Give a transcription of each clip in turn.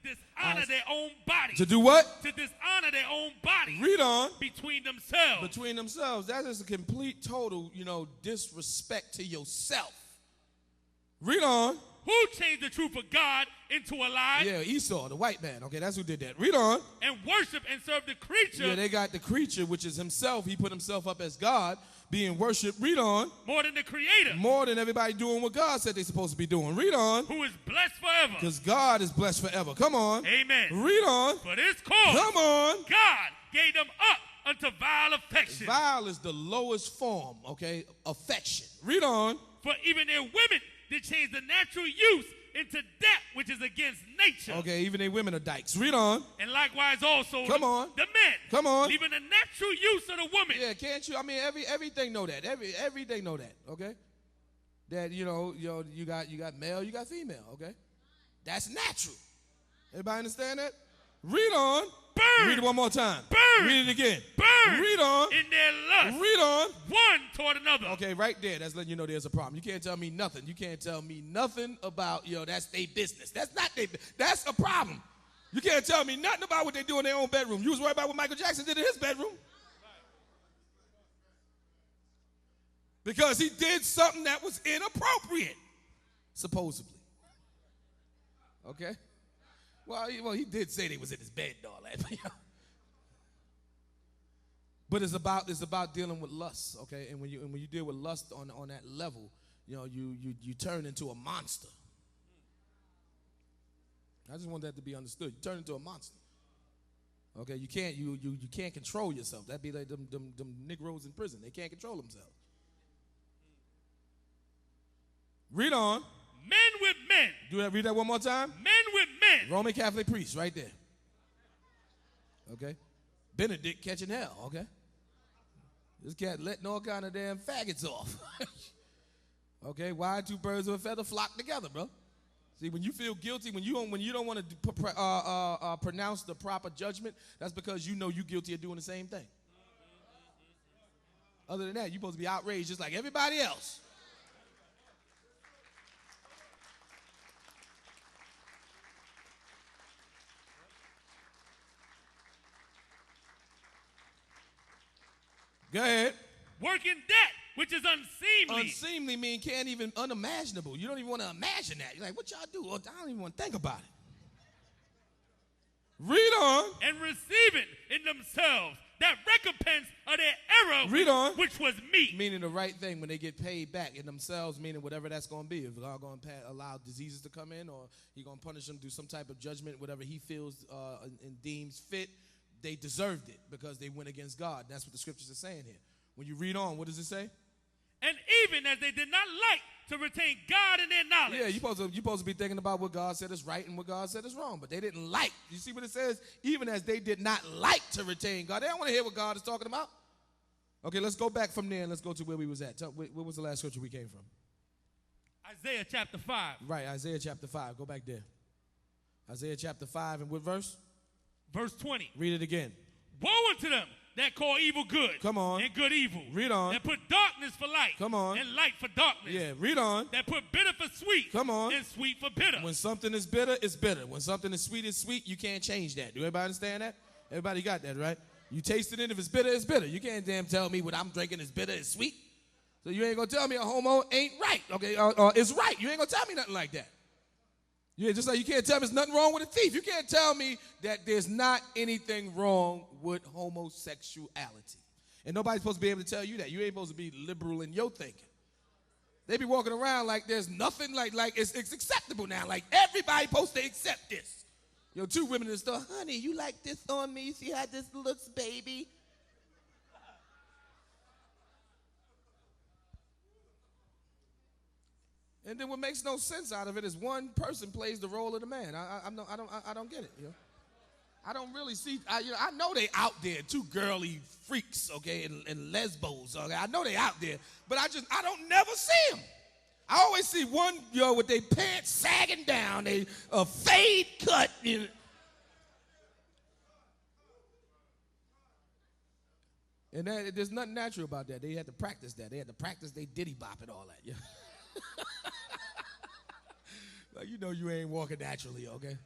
dishonor their own bodies. To do what? To dishonor their own bodies. Read on. Between themselves. Between themselves. That is a complete, total, disrespect to yourself. Read on. Who changed the truth of God into a lie? Yeah, Esau, the white man. Okay, that's who did that. Read on. And worship and serve the creature. Yeah, they got the creature, which is himself. He put himself up as God, being worshipped. Read on. More than the creator. More than everybody doing what God said they're supposed to be doing. Read on. Who is blessed forever. Because God is blessed forever. Come on. Amen. Read on. For this cause. Come on. God gave them up unto vile affection. Vile is the lowest form, okay, affection. Read on. For even their women did change the natural use into that which is against nature. Okay, even their women are dykes. Read on. And likewise also Come on. the men. Come on. Even the natural use of the woman. Yeah, can't you? I mean, everything know that. Everything know that, okay? That, you got male, you got female, okay? That's natural. Everybody understand that? Read on. Burn. Read it one more time. Burn. Read it again. Burn. Read on. In their lust. Read on. One toward another. Okay, right there. That's letting you know there's a problem. You can't tell me nothing. You can't tell me nothing about, that's their business. That's not their business. That's a problem. You can't tell me nothing about what they do in their own bedroom. You was worried about what Michael Jackson did in his bedroom. Because he did something that was inappropriate, supposedly. Okay? Well, he did say they was in his bed and all that. But it's about dealing with lust, okay? And when you deal with lust on that level, you turn into a monster. I just want that to be understood. You turn into a monster. Okay, you can't control yourself. That'd be like them Negroes in prison. They can't control themselves. Read on. Men with men. Read that one more time. Men with men. Roman Catholic priest, right there. Okay. Benedict catching hell, okay. This cat letting all kind of damn faggots off. Okay, why two birds of a feather flock together, bro? See, when you feel guilty, when you don't want to pronounce the proper judgment, that's because you know you're guilty of doing the same thing. Other than that, you're supposed to be outraged just like everybody else. Go ahead. Working that which is unseemly. Unseemly mean can't even unimaginable. You don't even want to imagine that. You're like, what y'all do? Oh, I don't even want to think about it. Read on. And receiving in themselves that recompense of their error. Read on. Which was me. Meaning the right thing when they get paid back in themselves, meaning whatever that's going to be. If God going to allow diseases to come in, or he going to punish them through some type of judgment, whatever he feels and deems fit, they deserved it because they went against God. That's what the scriptures are saying here. When you read on, what does it say? And even as they did not like to retain God in their knowledge. Yeah, you're supposed to be thinking about what God said is right and what God said is wrong. But they didn't like. You see what it says? Even as they did not like to retain God. They don't want to hear what God is talking about. Okay, let's go back from there and let's go to where we was at. What was the last scripture we came from? Isaiah chapter 5. Right, Isaiah chapter 5. Go back there. Isaiah chapter 5 and what verse? Verse 20. Read it again. Woe unto them that call evil good. Come on. And good evil. Read on. That put darkness for light. Come on. And light for darkness. Yeah, read on. That put bitter for sweet. Come on. And sweet for bitter. When something is bitter, it's bitter. When something is sweet, you can't change that. Do everybody understand that? Everybody got that, right? You taste it in. If it's bitter, it's bitter. You can't damn tell me what I'm drinking is bitter, it's sweet. So you ain't going to tell me a homo ain't right, okay? It's right. You ain't going to tell me nothing like that. Yeah, just like you can't tell me there's nothing wrong with a thief. You can't tell me that there's not anything wrong with homosexuality. And nobody's supposed to be able to tell you that. You ain't supposed to be liberal in your thinking. They be walking around like there's nothing, like it's acceptable now. Like everybody supposed to accept this. Two women in the store, honey, you like this on me? See how this looks, baby? And then what makes no sense out of it is one person plays the role of the man. I don't get it. I don't really see. I know they out there, two girly freaks, okay, and lesbos. Okay, I know they out there, but I don't never see them. I always see one with their pants sagging down, a fade cut. And there's nothing natural about that. They had to practice that. They had to practice their diddy bop and all that. Yeah. Like, you ain't walking naturally, okay?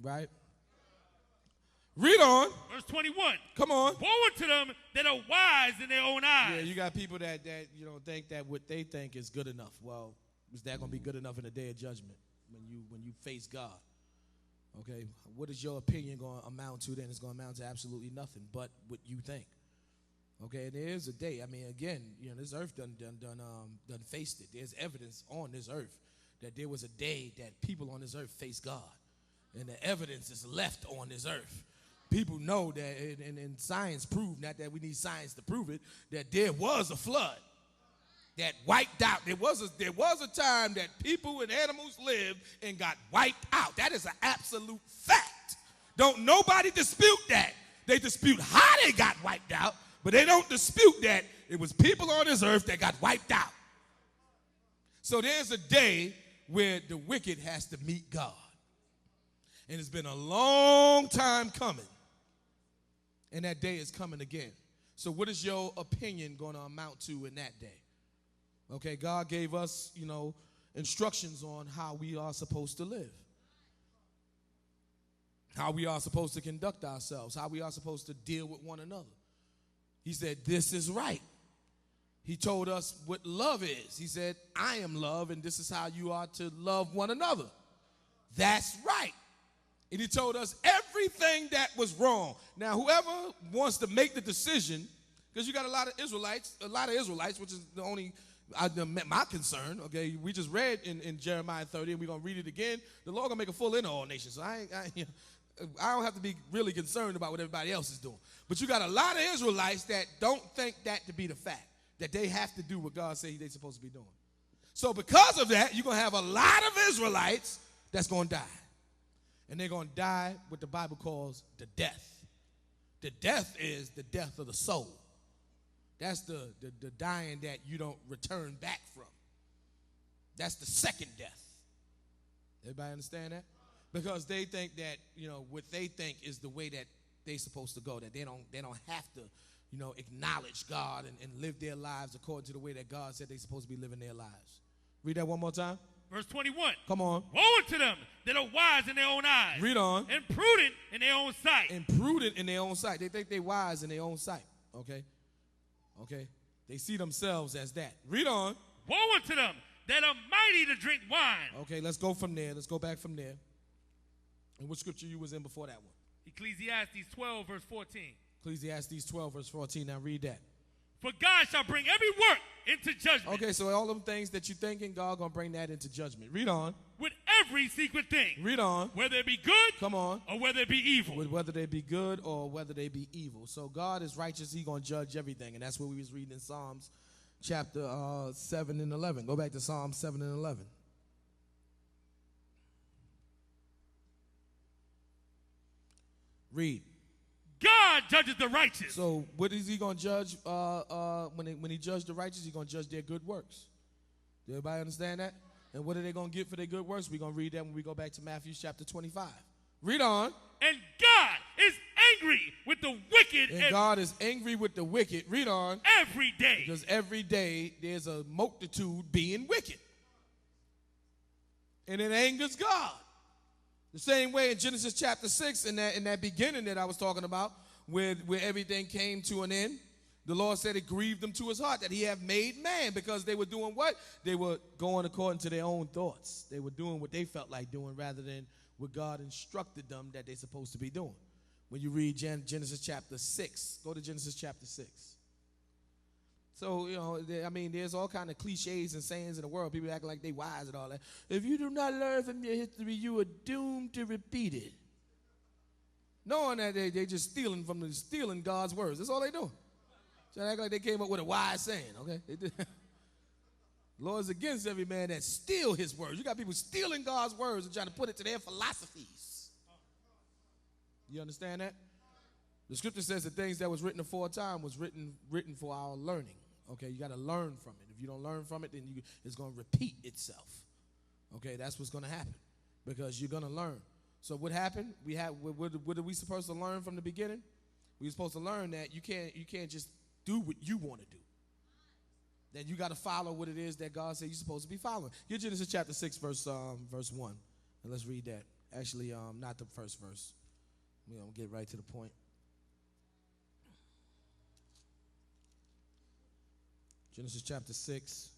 Right? Read on. Verse 21. Come on. Woe unto them that are wise in their own eyes. Yeah, you got people that think that what they think is good enough. Well, is that going to be good enough in the day of judgment when you face God? Okay, what is your opinion going to amount to then? It's going to amount to absolutely nothing but what you think. Okay, and there is a day. I mean, again, this earth done faced it. There's evidence on this earth that there was a day that people on this earth faced God, and the evidence is left on this earth. People know that, and science proved, not that we need science to prove it, that there was a flood that wiped out. There was a time that people and animals lived and got wiped out. That is an absolute fact. Don't nobody dispute that. They dispute how they got wiped out, but they don't dispute that it was people on this earth that got wiped out. So there's a day where the wicked has to meet God. And it's been a long time coming. And that day is coming again. So what is your opinion going to amount to in that day? Okay, God gave us, instructions on how we are supposed to live. How we are supposed to conduct ourselves. How we are supposed to deal with one another. He said, this is right. He told us what love is. He said, I am love, and this is how you are to love one another. That's right. And he told us everything that was wrong. Now, whoever wants to make the decision, because you got a lot of Israelites, which is the only my concern, okay? We just read in Jeremiah 30, and we're going to read it again. The Lord going to make a full end of all nations. So I don't have to be really concerned about what everybody else is doing. But you got a lot of Israelites that don't think that to be the fact, that they have to do what God says they're supposed to be doing. So because of that, you're going to have a lot of Israelites that's going to die. And they're going to die what the Bible calls the death. The death is the death of the soul. That's the dying that you don't return back from. That's the second death. Everybody understand that? Because they think that, what they think is the way that they're supposed to go, that they don't have to, acknowledge God and live their lives according to the way that God said they're supposed to be living their lives. Read that one more time. Verse 21. Come on. Woe unto them that are wise in their own eyes. Read on. And prudent in their own sight. And prudent in their own sight. They think they're wise in their own sight. Okay? They see themselves as that. Read on. Woe unto them that are mighty to drink wine. Okay, let's go from there. Let's go back from there. And what scripture you was in before that one? Ecclesiastes 12, verse 14. Ecclesiastes 12, verse 14. Now read that. For God shall bring every work into judgment. Okay, so all them things that you thinking, God gonna bring that into judgment. Read on. With every secret thing. Read on. Whether it be good. Come on. Or whether it be evil. Whether they be good or whether they be evil. So God is righteous. He gonna judge everything. And that's what we was reading in Psalms chapter 7 and 11. Go back to Psalms 7 and 11. Read. God judges the righteous. So what is he going to judge when he judges the righteous? He's going to judge their good works. Do everybody understand that? And what are they going to get for their good works? We're going to read that when we go back to Matthew chapter 25. Read on. And God is angry with the wicked. And God is angry with the wicked. Read on. Every day. Because every day there's a multitude being wicked. And it angers God. The same way in Genesis chapter 6, in that beginning that I was talking about, where everything came to an end, the Lord said it grieved him to his heart that he have made man, because they were doing what? They were going according to their own thoughts. They were doing what they felt like doing rather than what God instructed them that they're supposed to be doing. When you read Genesis chapter 6, go to Genesis chapter 6. So, there's all kind of cliches and sayings in the world. People acting like they wise and all that. If you do not learn from your history, you are doomed to repeat it. Knowing that they just stealing God's words. That's all they do. So they act like they came up with a wise saying, okay? The Lord's against every man that steal his words. You got people stealing God's words and trying to put it to their philosophies. You understand that? The scripture says the things that was written aforetime was written for our learning. Okay, you got to learn from it. If you don't learn from it, then it's going to repeat itself. Okay, that's what's going to happen, because you're going to learn. So what happened? What are we supposed to learn from the beginning? We're supposed to learn that you can't just do what you want to do. That you got to follow what it is that God said you're supposed to be following. Get Genesis chapter 6, verse 1, and let's read that. Actually, not the first verse. We're going to get right to the point. Genesis chapter 6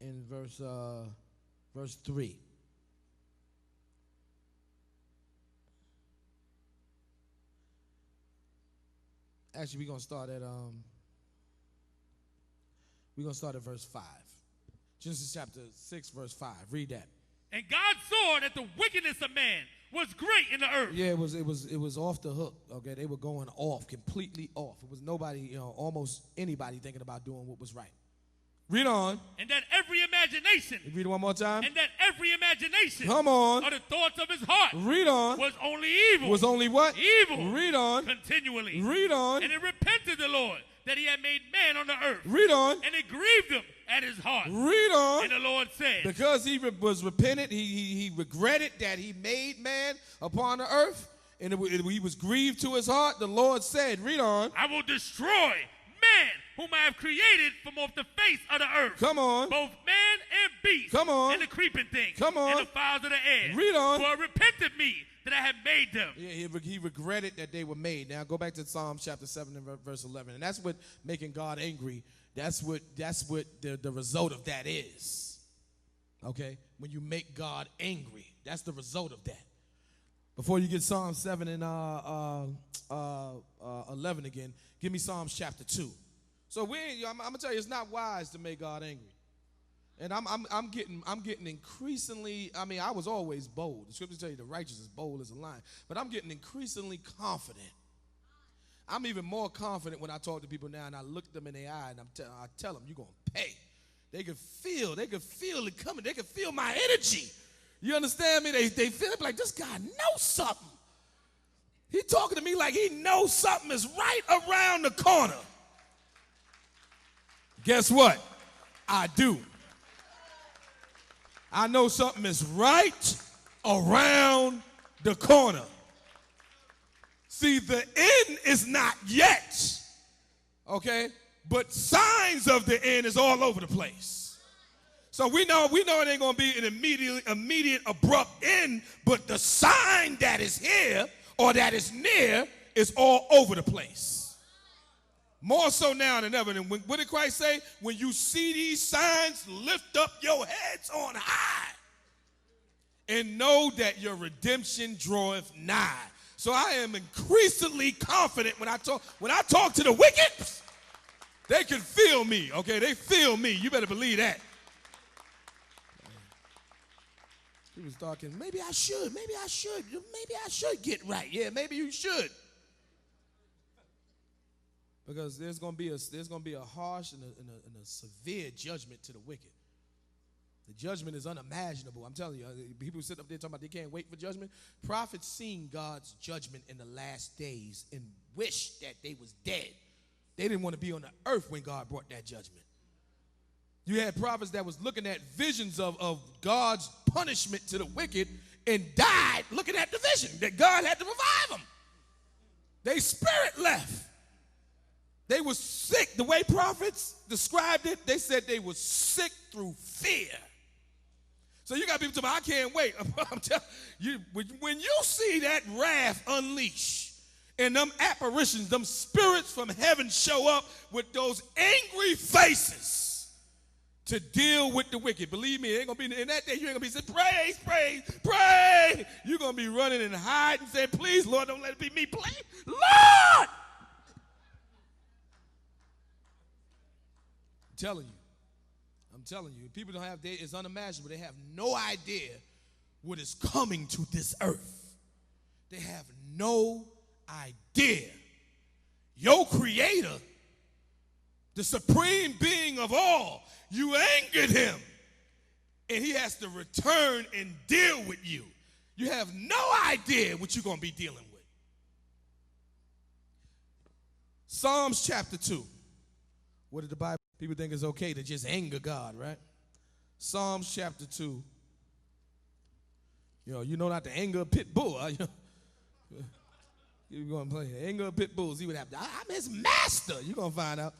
in verse 3. Actually, we're going to start at verse 5. Genesis chapter 6, verse 5. Read that. And God saw that the wickedness of man was great in the earth. Yeah, it was off the hook. Okay, they were going off, completely off. It was nobody, almost anybody thinking about doing what was right. Read on. And that every imagination. Read it one more time. And that every imagination. Come on. Of the thoughts of his heart. Read on. Was only evil. Was only what? Evil. Read on. Continually. Read on. And it repented the Lord that he had made man on the earth. Read on. And it grieved him at his heart. Read on. And the Lord said. Because he was repentant, he regretted that he made man upon the earth, and he was grieved to his heart. The Lord said, read on. I will destroy man whom I have created from off the face of the earth. Come on. Both man and beast. Come on. And the creeping thing. Come on. And the fowls of the air. Read on. For it repented me that I had made them. Yeah, he regretted that they were made. Now go back to Psalms chapter 7 and verse 11. And that's what making God angry, that's what the result of that is. Okay? When you make God angry, that's the result of that. Before you get Psalm 7 and 11 again, give me Psalms chapter 2. So I'm gonna tell you, it's not wise to make God angry. And I'm getting increasingly, I was always bold. The scriptures tell you the righteous is bold as a lion. But I'm getting increasingly confident. I'm even more confident when I talk to people now and I look them in the eye and I tell them, you're going to pay. They can feel it coming. They can feel my energy. You understand me? They feel it like, this guy knows something. He talking to me like he knows something is right around the corner. Guess what? I do. I know something is right around the corner. See, the end is not yet, okay? But signs of the end is all over the place. So we know it ain't gonna be an immediate, abrupt end, but the sign that is here or that is near is all over the place. More so now than ever. And what did Christ say? When you see these signs, lift up your heads on high and know that your redemption draweth nigh. So I am increasingly confident when I talk to the wicked, they can feel me, okay? They feel me. You better believe that. He was talking, maybe I should get right. Yeah, maybe you should. Because there's going to be a harsh and a severe judgment to the wicked. The judgment is unimaginable. I'm telling you, people sit up there talking about they can't wait for judgment. Prophets seen God's judgment in the last days and wish that they was dead. They didn't want to be on the earth when God brought that judgment. You had prophets that was looking at visions of God's punishment to the wicked and died looking at the vision that God had to revive them. Their spirit left. They were sick. The way prophets described it, they said they were sick through fear. So you got people talking about, I can't wait. I'm telling you, when you see that wrath unleash and them apparitions, them spirits from heaven show up with those angry faces to deal with the wicked. Believe me, it ain't gonna be in that day. You ain't gonna be saying, praise, praise, praise. You're gonna be running and hiding, saying, please, Lord, don't let it be me. Please, Lord. I'm telling you, people don't have, it's unimaginable. They have no idea what is coming to this earth. They have no idea. Your creator, the supreme being of all, you angered him, and he has to return and deal with you. You have no idea what you're going to be dealing with. Psalms chapter 2. What did the Bible? People think it's okay to just anger God, right? Psalms chapter 2. You know not to anger a pit bull. You're going to play anger a pit bulls. He would have to, I'm his master. You're going to find out.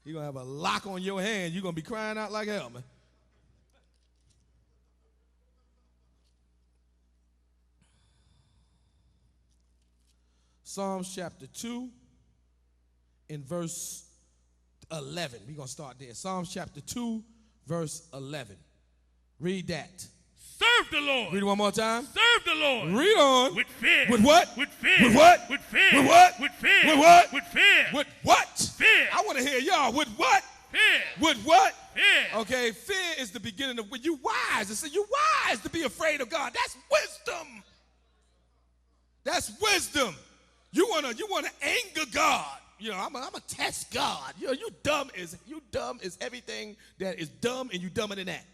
You're going to have a lock on your hand. You're going to be crying out like hell, man. Psalms chapter 2 in verse 11. We're going to start there. Psalms chapter 2, verse 11. Read that. Serve the Lord. Read it one more time. Serve the Lord. Read on. With fear. With what? With fear. With what? With fear. With what? With fear. With what? With fear. With what? Fear. I want to hear y'all. With what? Fear. With what? Fear. Okay, fear is the beginning of when you wise. It's you wise to be afraid of God. That's wisdom. That's wisdom. You wanna anger God. You know, I'm a test God. You know, you dumb is everything that is dumb, and you dumber than that.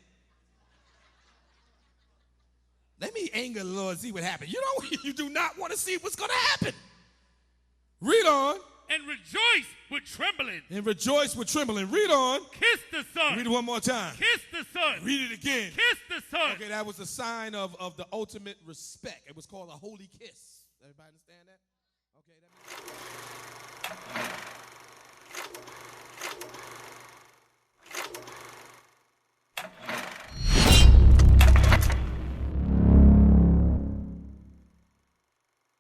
Let me anger the Lord and see what happens. You do not want to see what's going to happen. Read on. And rejoice with trembling. And rejoice with trembling. Read on. Kiss the Son. Read it one more time. Kiss the Son. Read it again. Kiss the Son. Okay, that was a sign of the ultimate respect. It was called a holy kiss. Everybody understand that?